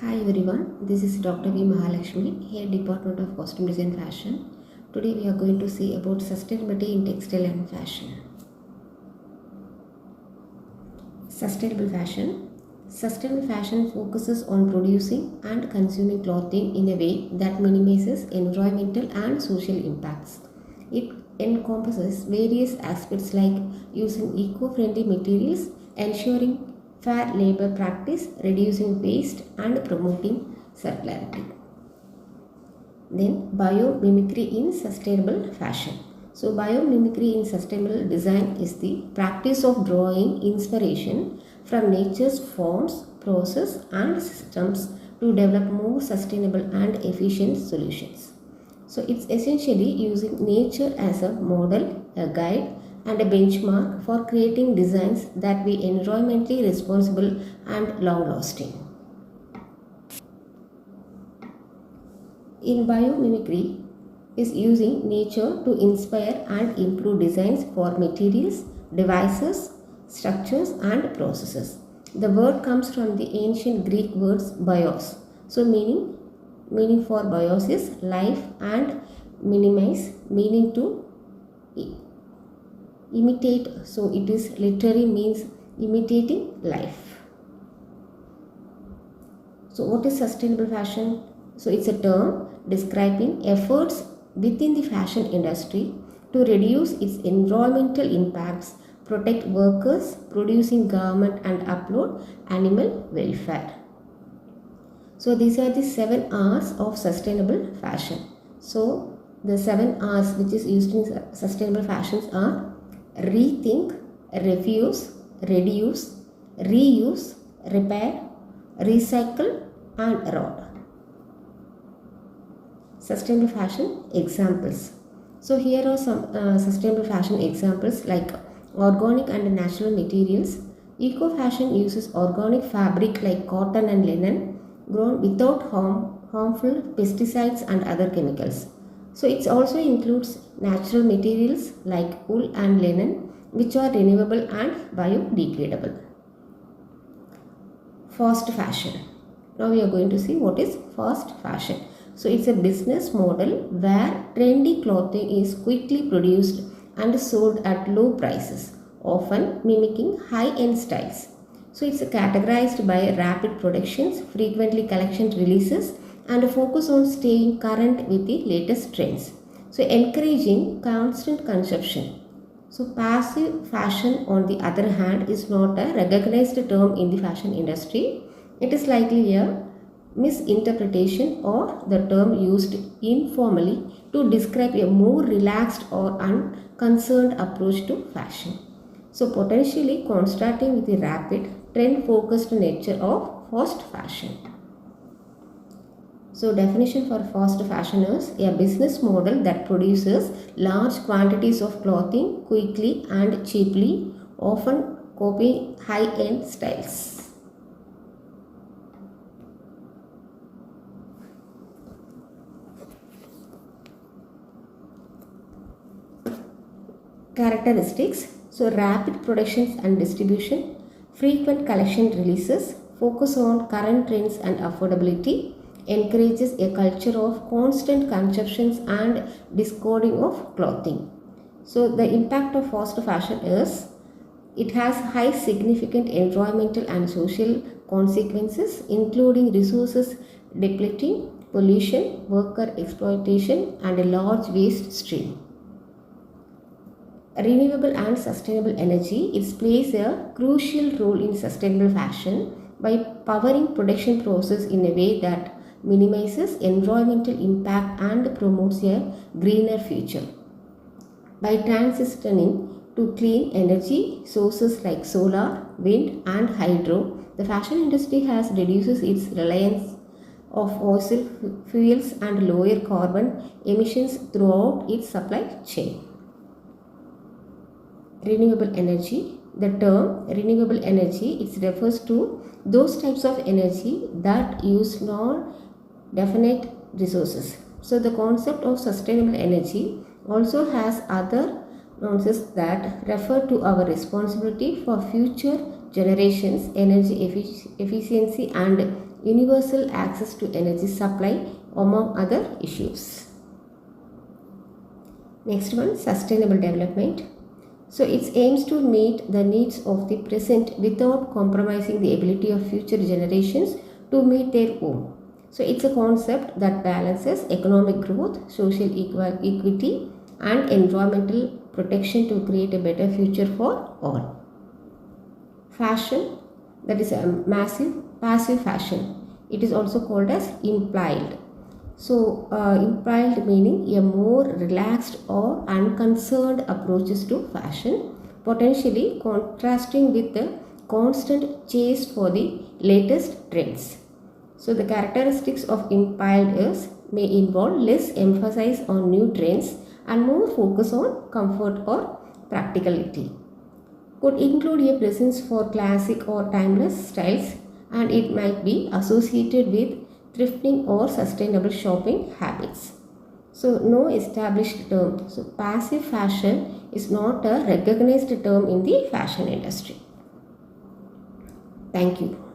Hi everyone, this is Dr. V. Mahalakshmi, here Department of Costume Design Fashion. Today we are going to see about sustainability in textile and fashion. Sustainable fashion. Sustainable fashion focuses on producing and consuming clothing in a way that minimizes environmental and social impacts. It encompasses various aspects like using eco-friendly materials, ensuring fair labor practice, reducing waste and promoting circularity. Then biomimicry in sustainable fashion. So biomimicry in sustainable design is the practice of drawing inspiration from nature's forms, process and systems to develop more sustainable and efficient solutions. So it's essentially using nature as a model, a guide and a benchmark for creating designs that be environmentally responsible and long lasting. In biomimicry is using nature to inspire and improve designs for materials, devices, structures and processes. The word comes from the ancient Greek words bios. So meaning for bios is life and minimize meaning to imitate. So it is literally means imitating life. So what is sustainable fashion? So it's a term describing efforts within the fashion industry to reduce its environmental impacts, protect workers producing garment and uphold animal welfare. So these are the 7 R's of sustainable fashion. So the 7 R's which is used in sustainable fashions are rethink, refuse, reduce, reuse, repair, recycle and rot. Sustainable fashion examples. So here are some sustainable fashion examples like organic and natural materials. Eco fashion uses organic fabric like cotton and linen grown without harmful pesticides and other chemicals. So it also includes natural materials like wool and linen which are renewable and biodegradable. Fast fashion. Now we are going to see what is fast fashion. So it's a business model where trendy clothing is quickly produced and sold at low prices, often mimicking high-end styles. So it's categorized by rapid productions, frequently collection releases and a focus on staying current with the latest trends. So encouraging constant consumption. So passive fashion on the other hand is not a recognized term in the fashion industry. It is likely a misinterpretation or the term used informally to describe a more relaxed or unconcerned approach to fashion. So potentially contrasting with the rapid trend focused nature of fast fashion. So definition for fast fashion is a business model that produces large quantities of clothing quickly and cheaply, often copying high-end styles. Characteristics. So rapid productions and distribution, frequent collection releases, focus on current trends and affordability, encourages a culture of constant consumptions and discarding of clothing. So the impact of fast fashion is it has high significant environmental and social consequences including resources depleting, pollution, worker exploitation and a large waste stream. Renewable and sustainable energy, it plays a crucial role in sustainable fashion by powering production process in a way that minimizes environmental impact and promotes a greener future. By transitioning to clean energy sources like solar, wind and hydro, the fashion industry has reduced its reliance of fossil fuels and lower carbon emissions throughout its supply chain. Renewable energy. The term renewable energy, it refers to those types of energy that use non-definite resources. So the concept of sustainable energy also has other nuances that refer to our responsibility for future generations, energy efficiency and universal access to energy supply, among other issues. Next one, sustainable development. So it aims to meet the needs of the present without compromising the ability of future generations to meet their own. So it's a concept that balances economic growth, social equity and environmental protection to create a better future for all. Fashion, that is a passive fashion. It is also called as implied. So implied meaning a more relaxed or unconcerned approaches to fashion, potentially contrasting with the constant chase for the latest trends. So the characteristics of implied is may involve less emphasis on new trends and more focus on comfort or practicality. Could include a presence for classic or timeless styles, and it might be associated with thrifting or sustainable shopping habits. So no established term. So passive fashion is not a recognized term in the fashion industry. Thank you.